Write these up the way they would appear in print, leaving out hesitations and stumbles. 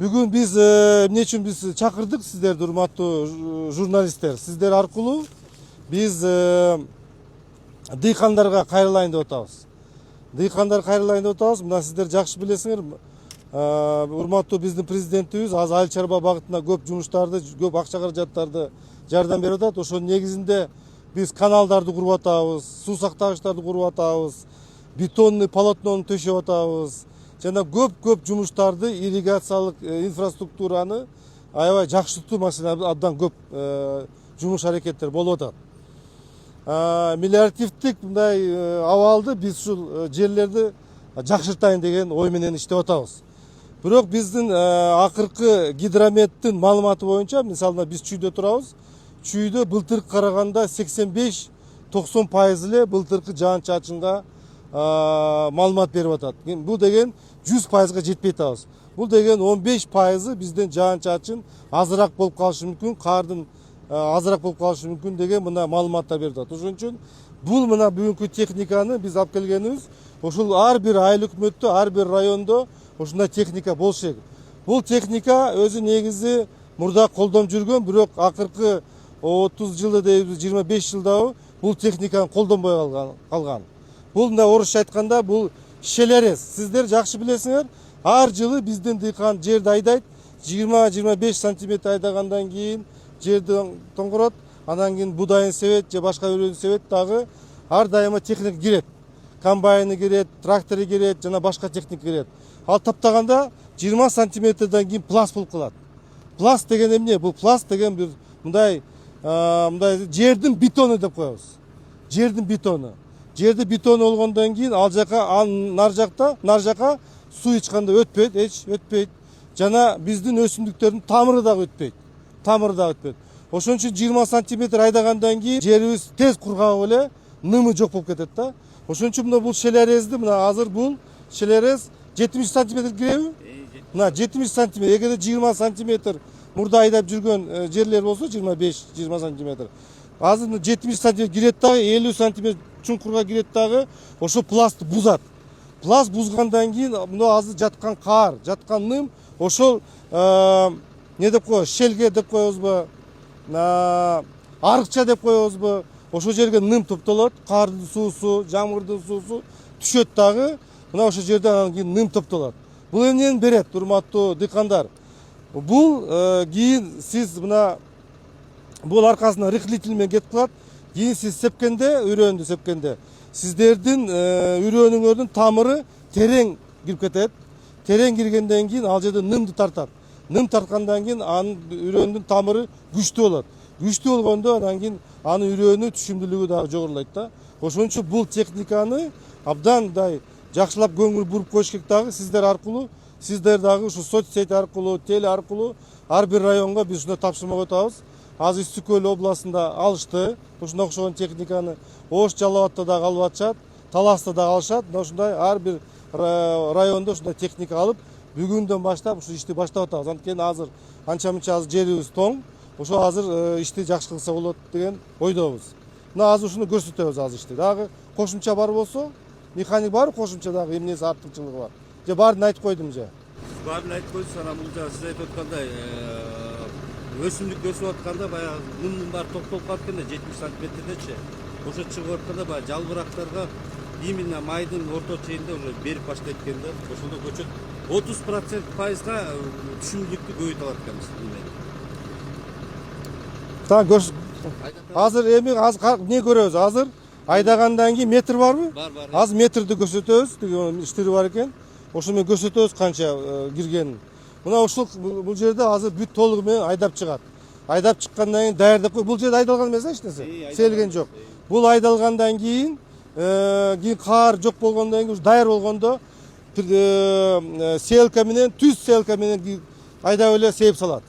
Бүгүн биз эмне үчүн биз чакырдык сиздерди, урматтуу журналисттер? Сиздер аркылуу биз дыйкандарга кайрылайын деп атабыз. Дыйкандар кайрылайын деп атабыз. Мына сиздер жакшы билесиңер, урматтуу биздин президентибиз азыр айыл чарба багытына көп жумуштарды, көп акча каражаттарды жардам берип атат. Ошонун негизинде биз каналдарды куруп атабыз, суу сактагычтарды куруп атабыз, бетонный полотнону төшөп атабыз. Жана көп жумуштарды, ирригациялык инфраструктураны аябай жакшыртуу маселелери абдан көп жумуш аракеттер болуп атат. Мелиоративдик мындай абалды биз ушул жерлерди жакшыртайын деген ой менен иштеп атабыз. Бирок биздин акыркы гидрометтин маалыматы боюнча, мисалы биз Чүйдө турабыз. Чүйдө былтыркы караганда 85-90% эле былтыркы жаан-чачынга маалымат берип атат. Бул деген 100%га жетпей атабыз. Бул деген 15% бизден жаан-чачын азыраак болуп калышы мүмкүн, кардын азыраак болуп калышы мүмкүн деген мына маалыматтар берип атат. Ошон үчүн бул мына бүгүнкү техниканы биз алып келгенибиз, ошол ар бир айыл өкмөттө, ар бир райондо ушундай техника болушу керек. Бул техника өзү негизи мурда колдонуп жүргөн, бирок акыркы 30 жылда дейбиз, 25 жылда бул техниканы колдонбой калган. Бул мына орусча айтканда бул шелерес. Сиздер жакшы билесиңер, ар жылы биздин дыйкан жерди айдайт, 20-25 сантиметр айдагандан кийин жерди тоңгорот, андан кийин будайын себет же башка бирөөнү себет, дагы ар дайыма техника кирет. Комбайны кирет, трактору кирет, жана башка техника кирет. Ал таптаганда 20 сантиметрден кийин пласт болуп калат. Пласт деген эмне? Бул пласт деген бир мындай жердин бетону деп коебуз. Жердин бетону. Жерди бетону болгондон кийин ал жака, нар жака суу эч кандай өтпөйт, өтпөйт. Жана биздин өсүмдүктөрдүн тамыры дагы өтпөйт. Ошон үчүн 20 сантиметр айдагандан кийин жерибиз тез кургап эле нымы жок болуп кетет да. Ошон үчүн мына бул шелерезди, мына азыр бул шелерез 70 сантиметр киреби? Мына 70 сантиметр. Эгерде 20 сантиметр мурда айдап жүргөн жерлер болсо 25-20 сантиметр. Азыр 70 сантиметр кирет дагы, 50 сантиметр чуңкурга кирет дагы, ошо пластты бузат. Пласт бузгандан кийин мына азыр жаткан кар, жаткан ным, ошол не деп коебуз, шелге деп коебузбу, арыкча деп коебузбу, ошол жерге ным топтолот, кардын суусу, жамгырдын суусу түшөт дагы, мына ошол жерде анан кийин ным топтолот. Бул эмнени берет, урматтуу дыйкандар? Бул кийин сиз мына бул аркасынан рыхлитель менен кетип калат. Кийин сиз сепкенде, үрөндү сепкенде, сиздердин үрөөнүңөрдүн тамыры терең кирип кетет. Терең киргенден кийин ал жерде нымды тартат. Ным тарткандан кийин анын үрөөнүн тамыры күчтүү болот. Күчтүү болгондо анан кийин анын үрөөнү түшүмдүүлүгү дагы жогорулайт да. Ошон үчүн бул техниканы абдан мындай жакшылап көңүл буруп коюш керек дагы сиздер аркылуу. Сиздер дагы ушу соцсеть аркылуу, теле аркылуу ар бир районго биз ушундай тапшырма коюп Азыр Ыстык Көл областында алышты. Ушундай окшогон техниканы Ош Жалал Абадта дагы алып атышат, Таласта дагы алышат. Ушундай ар бир райондо ушундай техника алып, бүгүндөн баштап ушу ишти баштап атабыз. Анткени азыр анча-мынча азыр жерибиз тоң. Ошо азыр ишти жакшы кылса болот деген ойдобуз. Мына азыр ушуну көрсөтөбүз азыр ишти. Дагы кошумча бар болсо, механик бар, кошумча дагы эмнеси артыкчылыгы бар. Же баарын айтып койдум же. Баарын айтып койдуңуз, анан бул жагы сиз айтып аткандай өсүмдүк өсүп атканда баягы нымдын баары токтолуп калат экенде 70 сантиметрдечи. Ошо чыгып атканда баягы жалбырактарга именно майдын орто чейинде уже берип баштайт экен да. Ошондо көчөт 30%-га түшүмдүүлүктү көбөйтүп алат экенбиз. Азыр эми эмне көрөбүз? Азыр айдагандан кийин метр барбы? Бар. Азыр метрди көрсөтөбүз, деген иштери бар экен. Ошо менен көрсөтөбүз канча киргенин. Мына ушул бул жерде азыр бүт толугу менен айдап чыгат. Айдап чыккандан кийин даярдап кой. Бул жерде айдалган эмес эч нерсе. Селген жок. Бул айдалгандан кийин кар жок болгондон кийин даяр болгондо селка менен, түз селка менен айдап эле сейип салат.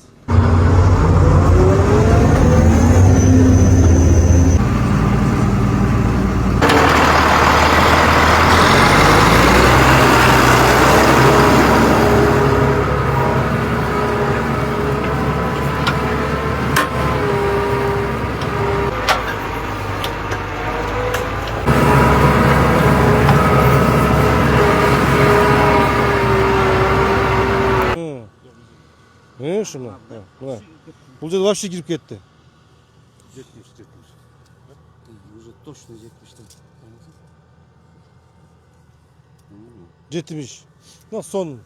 Ушуна. Мына. Бул жерде вообще кирип кетти. 70. Уже точно 70'ten. 70. Мына сон